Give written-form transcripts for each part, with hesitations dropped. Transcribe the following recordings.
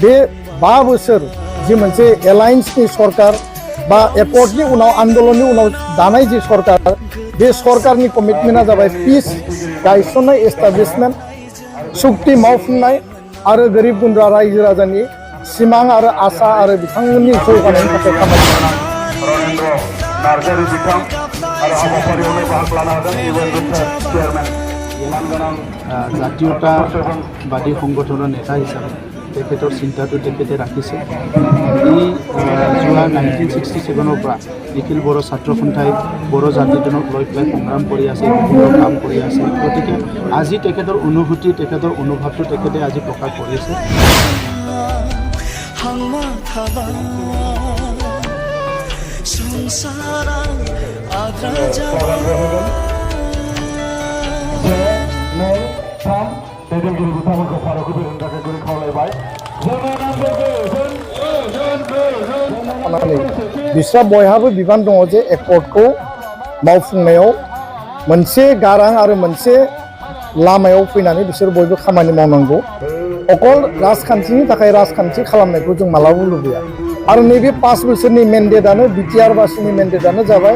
बे 5 बोसोर जि मोनसे एलायन्सनि सरकार बा एकर्डनि उनाव आन्दोलननि उनाव दानाय जि सरकार बे सरकारनि कमिटमेन्टआ जाबाय पिस गायसननाय एस्टाब्लिशमेन्ट सुक्ति मावफुंनाय आरो गोरिब गुन्द्रा रायजो राजानि सिमां आरो आसा आरो बिथांमोननि जौगानायनि थाखाय खामानि জাতীয়তাবাদী সংগঠনৰ নেতা হিচাপে তেখেতৰ চিন্তাটো তেখেতে ৰাখিছে। এই যোৱা 1967 পৰা নিখিল বড়ো ছাত্ৰ সন্থাই বড়ো জাতিজনক লৈ পেলাই সংগ্ৰাম কৰি আছে, বিভিন্ন কাম কৰি আছে। গতিকে আজি তেখেতৰ অনুভূতি, তেখেতৰ অনুভৱটো তেখেতে আজি প্ৰকাশ কৰিছে। बिस्रा बयहाबो बिबान दङ जे एकर्डखौ मावफुंनायाव मोनसे गारां आरो मोनसे लामायाव फैनानै बिसोर बयबो खामानि मावनांगौ। अकल राजखान्थिनि थाखाय राजखान्थि खालामनायखौ जों मालाबाबो लुबैया आरो नैबे 5 बोसोरनि मेन्डेटआनो बिटिआर बासिनि मेन्डेटआनो जाबाय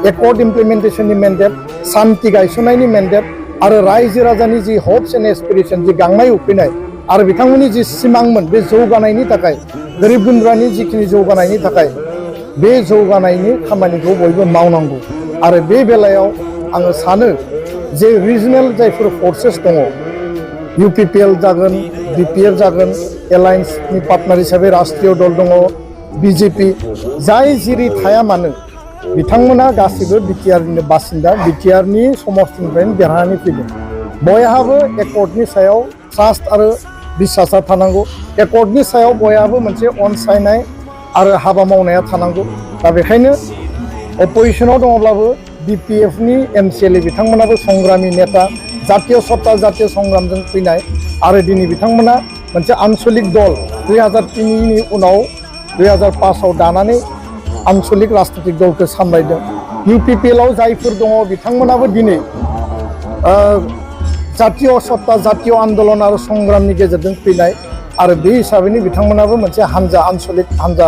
एकर्ड इमप्लिमेन्टेसननि मेन्डेट, शान्ति गायसननायनि मेन्डेट आरो रायजो राजानि जि हप्स एन्ड एसपिरेसन जि गांनाय उखैनाय आरो बिथांमोननि जि सिमांमोन बे जौगानायनि थाखाय गोरिब गुन्द्रानि जिखिनि जौगानायनि थाखाय बे जौगानायनि खामानिखौ बयबो मावनांगौ। आरो बे बेलायाव आङो सानो जे रिजनेल जायफोर फर्सेस दङ UPPL जागोन, BPF जागोन, एलायन्सनि पार्टनार हिसाबै राष्ट्रीय दल दङ, BJP जाय जिरि थाया मानो बिथांमोना गासिबो बिटिआरनि बासिन्दा, बिटिआरनि समस्तिनिफ्रायनो देरहानानै फैदों। बयहाबो एकर्डनि सायाव ट्रास्ट आरो बिश्वासा थानांगौ। एकर्डनि सायाव बयहाबो मोनसे अनसायनाय आरो हाबा मावनाया थानांगौ। दा बेखायनो अपोजिशनाव दङब्लाबो BPFनि MCLA बिथांमोनाबो संग्रामि नेता, जातीय सत्ता जातीय संग्रामजों फैनाय आरो दिनै बिथांमोना मोनसे आन्चलिक दल 2003नि उनाव 2005आव दानानै आन्चलिक राजनीतिक दलखौ सामलायदों। UPPLआव जायफोर दङ बिथांमोनाबो दिनै जातीय सत्ता जातीय आन्दोलन आरो संग्रामनि गेजेरजों फैनाय आरो बे हिसाबैनो बिथांमोनाबो मोनसे हान्जा आन्चलिक हान्जा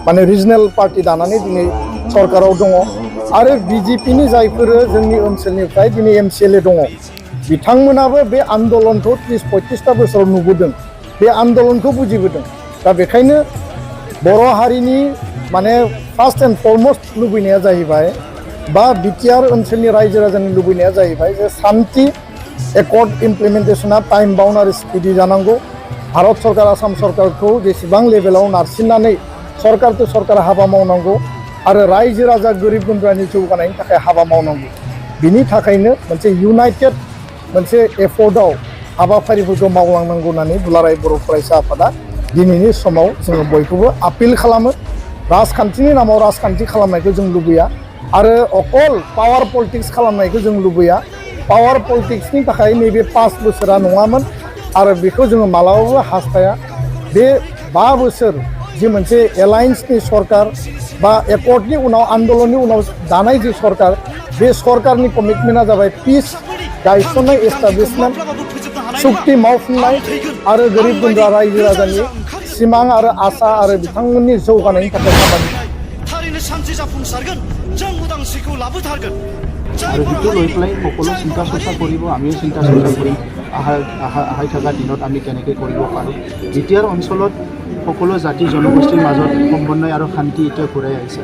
माने रिजनेल पार्टी दानानै दिनै सरकाराव दङ। आरो BJPनि जायफोर जोंनि ओनसोलनिफ्राय दिनै MCLA दङ बिथांमोनाबो बे आन्दोलनखौ 30-35 बोसोराव नुबोदों, बे आन्दोलनखौ बुजिबोदों। दा बेखायनो बर' हारिनि माने फार्स्ट एन्ड फरमस्ट लुबैनाया जाहैबाय बा बिटिआर ओनसोलनि रायजो राजानि लुबैनाया जाहैबाय जे शान्ति एकर्ड इमप्लिमेन्टेसना टाइम बाउन्ड आरो स्पिडि जानांगौ। भारत सरकार आसाम सरकारखौ जेसेबां लेभेलाव नारसिननानै सरकार टु सरकार हाबा मावनांगौ आरो रायजो राजा गोरिब गुन्द्रानि जौगानायनि थाखाय हाबा मावनांगौ। बिनि थाखायनो मोनसे इउनाइटेड मोनसे एफर्टआव हाबाफारिफोरखौ मावलांनांगौ होननानै दुलाराय बर' फरायसा आफादा दिनैनि समाव जोङो बयखौबो आपिल खालामो। राजखान्थिनि नामाव राजखान्थि खालामनायखौ जों लुबैया आरो अकल पावार पलिटिक्स खालामनायखौ जों लुबैया। पावार पलिटिक्सनि थाखाय नैबे 5 बोसोरा नङामोन आरो बेखौ जोङो मालाबाबो हास्थाया। बे 5 बोसोर जि मोनसे एलायन्सनि सरकार बा एकर्डनि उनाव आन्दोलननि उनाव दानाय जि सरकार बे सरकारनि कमिटमेन्टआ जाबाय पिस गायसननाय एस्टाब्लिशमेन्ट सुक्ति मावफुंनाय आरो गोरिब गुन्द्रा रायजो राजानि सिमां आरो आसा आरो बिथांमोननि जौगानायनि थाखाय खामानि আৰু সেইটো লৈ পেলাই সকলো চিন্তা চৰ্চা কৰিব, আমিও চিন্তা চৰ্চা কৰিম আহি থকা দিনত আমি কেনেকৈ কৰিব পাৰোঁ। বিটিআৰ অঞ্চলত সকলো জাতি জনগোষ্ঠীৰ মাজত সমন্বয় আৰু শান্তি এতিয়া ঘূৰাই আহিছে।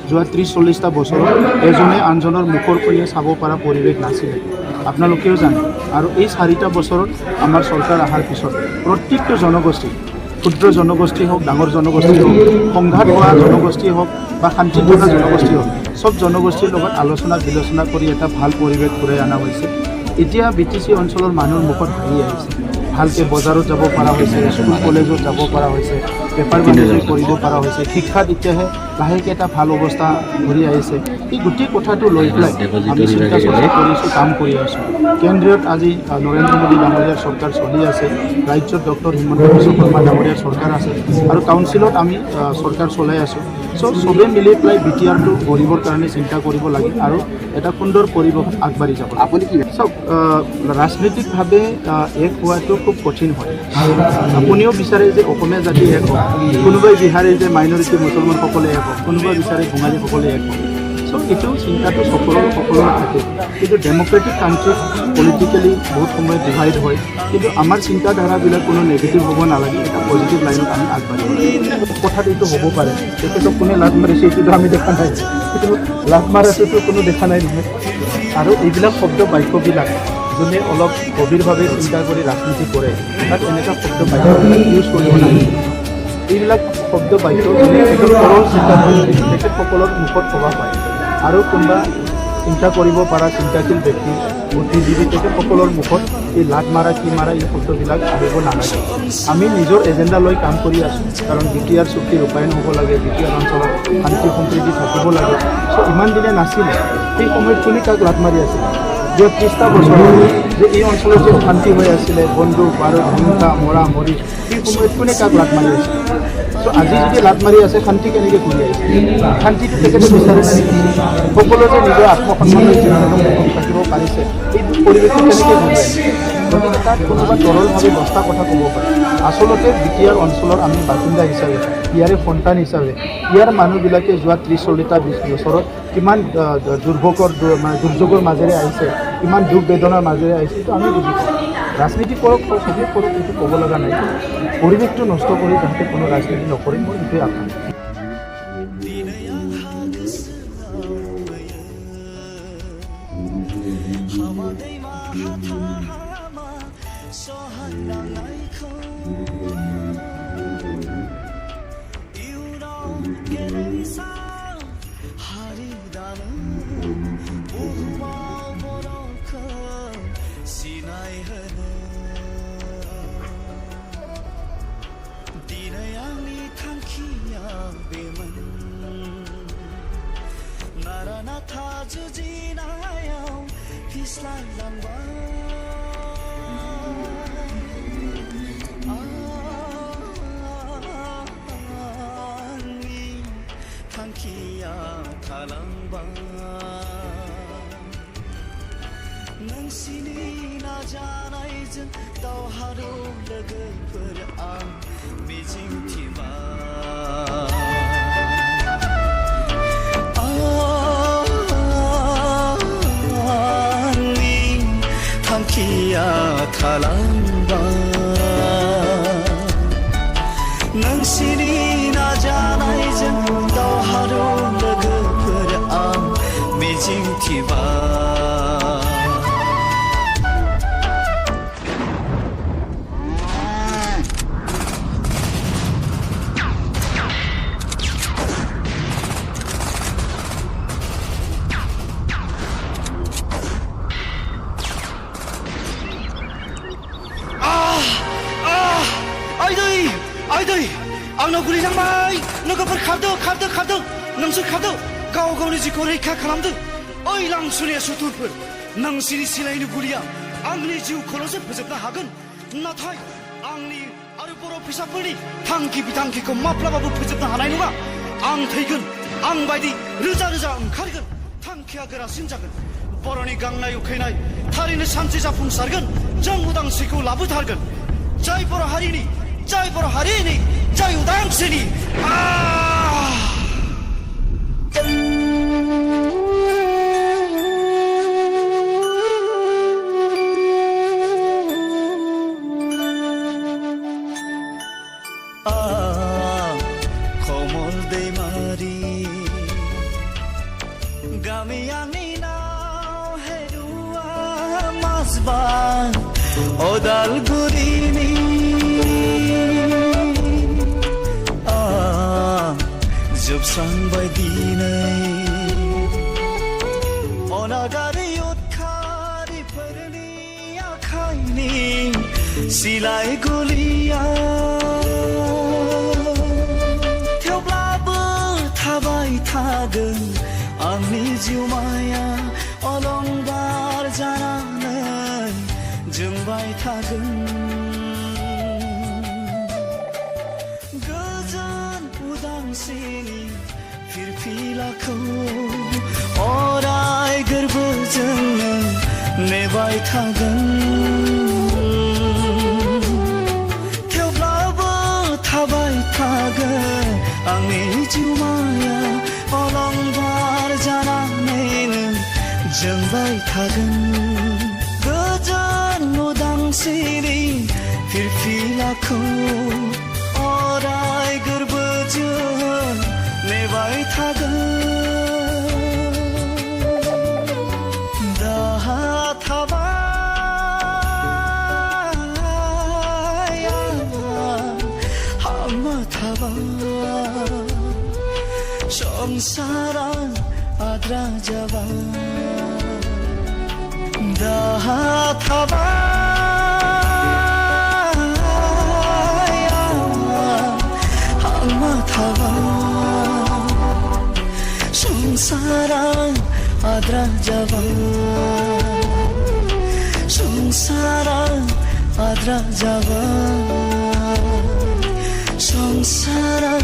যোৱা 30-40টা বছৰত এজনে আনজনৰ মুখৰ ফালে চাব পৰা পৰিৱেশ নাছিলে, আপোনালোকেও জানে। আৰু এই 4টা বছৰত আমাৰ চৰকাৰ অহাৰ পিছত প্ৰত্যেকটো জনগোষ্ঠী, ক্ষুদ্ৰ জনগোষ্ঠী হওক, ডাঙৰ জনগোষ্ঠী হওক, সংঘাত হোৱা জনগোষ্ঠী হওক বা শান্তিত থকা জনগোষ্ঠী হওক, চব জনগোষ্ঠীৰ লগত আলোচনা বিলোচনা কৰি এটা ভাল পৰিৱেশ ঘূৰাই অনা হৈছে। এতিয়া BTC অঞ্চলৰ মানুহৰ মুখত হাঁহি আহিছে, ভালকৈ বজাৰত যাব পৰা হৈছে, স্কুল কলেজত যাব পৰা হৈছে, বেপাৰ বাণিজ্য কৰিব পৰা হৈছে, শিক্ষাত এতিয়াহে লাহেকৈ এটা ভাল অৱস্থা ঘূৰি আহিছে। এই গোটেই কথাটো লৈ পেলাই আমি চিন্তা চৰ্চা কৰিছোঁ, কাম কৰি আছোঁ। কেন্দ্ৰীয়ত আজি নৰেন্দ্ৰ মোদী ডাঙৰীয়াৰ চৰকাৰ চলি আছে, ৰাজ্যত ডক্টৰ হিমন্ত বিশ্ব শৰ্মা ডাঙৰীয়াৰ চৰকাৰ আছে আৰু কাউন্সিলত আমি চৰকাৰ চলাই আছোঁ। চবে মিলি পেলাই বিটিআৰটো গঢ়িবৰ কাৰণে চিন্তা কৰিব লাগে আৰু এটা সুন্দৰ পৰিৱেশত আগবাঢ়ি যাব। আপুনি কি চাওক ৰাজনৈতিকভাৱে এক হোৱাটো খুব কঠিন হয়। আপুনিও বিচাৰে যে অসমীয়া জাতি এক হওক, কোনোবাই বিচাৰে যে মাইনৰিটি মুছলমানসকলে এক হওক, কোনোবাই বিচাৰে বঙালীসকলে এক হওক। চ' এইটো চিন্তাটো সকলোৰে থাকে, কিন্তু ডেম'ক্ৰেটিক কাণ্ট্ৰিত পলিটিকেলি বহুত সময় ডিভাইড হয়, কিন্তু আমাৰ চিন্তাধাৰাবিলাক কোনো নেগেটিভ হ'ব নালাগে, এটা পজিটিভ লাইনত আমি আগবাঢ়িব লাগে। কথাত এইটো হ'ব পাৰে, তেখেতক কোনে লাভ মাৰিছে এইটোতো আমি দেখা নাই, কিন্তু লাভ মাৰাটোতো কোনো দেখা নাই নহয়। আৰু এইবিলাক শব্দ বাক্যবিলাক যোনে অলপ গভীৰভাৱে চিন্তা কৰি ৰাজনীতি কৰে, তাত এনেকুৱা শব্দ বাক্যবিলাক ইউজ কৰিব লাগে। এইবিলাক শব্দ বাক্য তেখেতসকলৰ চিন্তা কৰি তেখেতসকলৰ মুখত প্ৰভাৱ পায়, আৰু কোনোবা চিন্তা কৰিব পৰা চিন্তাশীল ব্যক্তি বুদ্ধিজীৱী তেখেতসকলৰ মুখত এই লাট মাৰা কি মাৰা এই শব্দবিলাক আহিব নালাগে। আমি নিজৰ এজেণ্ডা লৈ কাম কৰি আছোঁ, কাৰণ বিটিআৰ চুক্তি ৰূপায়ণ হ'ব লাগে, বিটিআৰ অঞ্চলত শান্তি সম্প্ৰীতি থাকিব লাগে। চ' ইমান দিনে নাছিলে, সেই সময়ত কোনে কাক লাট মাৰি আছিলে? যে 30টা বছৰ যে এই অঞ্চলত যে শান্তি হৈ আছিলে, বন্দুক বাৰুদ হিংসা মৰা মৰি, সেই সময়ত কোনে কাক লাট মাৰি আছিলে? চ' আজি যদি লাট মাৰি আছে, শান্তি কেনেকৈ ঘূৰি আহিছে? শান্তিটো তেখেতে বিচাৰে নাই। সকলোৱে যে নিজৰ আত্মসন্মান লৈ থাকিব পাৰিছে, এই পৰিৱেশটো কেনেকৈ ঘূৰি আহিছে? গতিকে তাত কোনোবা তৰলভাৱে 10টা কথা ক'ব পাৰে। আচলতে বিটিআৰ অঞ্চলৰ আমি বাসিন্দা হিচাপে, ইয়াৰে সন্তান হিচাপে, ইয়াৰ মানুহবিলাকে যোৱা 30-40টা বছৰত কিমান দুৰ্যোগৰ মাজেৰে আহিছে, কিমান দুখ বেদনাৰ মাজেৰে আহিছে, এইটো আমি বুজি পাওঁ। ৰাজনীতি কৰক, চবেই কৰক, এইটো ক'ব লগা নাই। পৰিৱেশটো নষ্ট কৰি যাতে কোনো ৰাজনীতি নকৰে, মই এইটোৱে আশা। नाथा जुजिनायाव फिस्लायलांबाय आंनि थांखिया थालांबाय नोंसिनि नाजानायजों दावहारु लोगोफोर आं मिजिंथिबाय थांखिया थालांबाय नोंसिनि नाजानायजों दावहारु लोगोफोर आं मिजिंथिबाय आइदै आंनाव गुलि नांबाय लोगोफोर खारदो नोंसोर खारदो गाव गावनि जिउखौ रैखा खालामदो ओइ लांसुनिया सुथुरफोर नोंसिनि सिलायनि गुलिया आंनि जिउखौल'सो फोजोबनो हागोन नाथाय आंनि आरो बर' फिसाफोरनि थांखि बिथांखिखौ माब्लाबाबो फोजोबनो हानाय नङा आं थैगोन आं बायदि रोजा रोजा ओंखारगोन थांखिया गोरासिन जागोन बर'नि गांनाय उखैनाय थारैनो सानसे जाफुंसारगोन जों उदांस्रिखौ लाबोथारगोन जय बर' हारिनि जय बर' हारिनि जय उदांस्रिनि कमल दैमारि गामियानि नाव हेरुवा माजबान अदालगुरिनि जोबस्रांबाय दिनै अनागारि उदखारिफोरनि आखाइनि सिलाय गुलिया थेवब्लाबो थाबाय थागोन आंनि जिउमाया अलंबार जानानै जोंबाय थागोन गोजोन उदांस्रिनि फिरफिलाखौ अराय गोरबोजोंनो नेबाय थागोन थेवब्लाबो थाबाय थागोन आंनि जिउमाया अलंबार जानानैनो जोंबाय थागोन गोजोन उदांस्रिनि फिरफिलाखौ अराय गोरबोजों नेबाय थागोन दाहा थाबाय हामा थाबाय संसारा आद्रा जाबाय दाहा थाबाय हामा थाबाय संसारा आद्रा जाबाय संसारा आद्रा जाबाय संसारा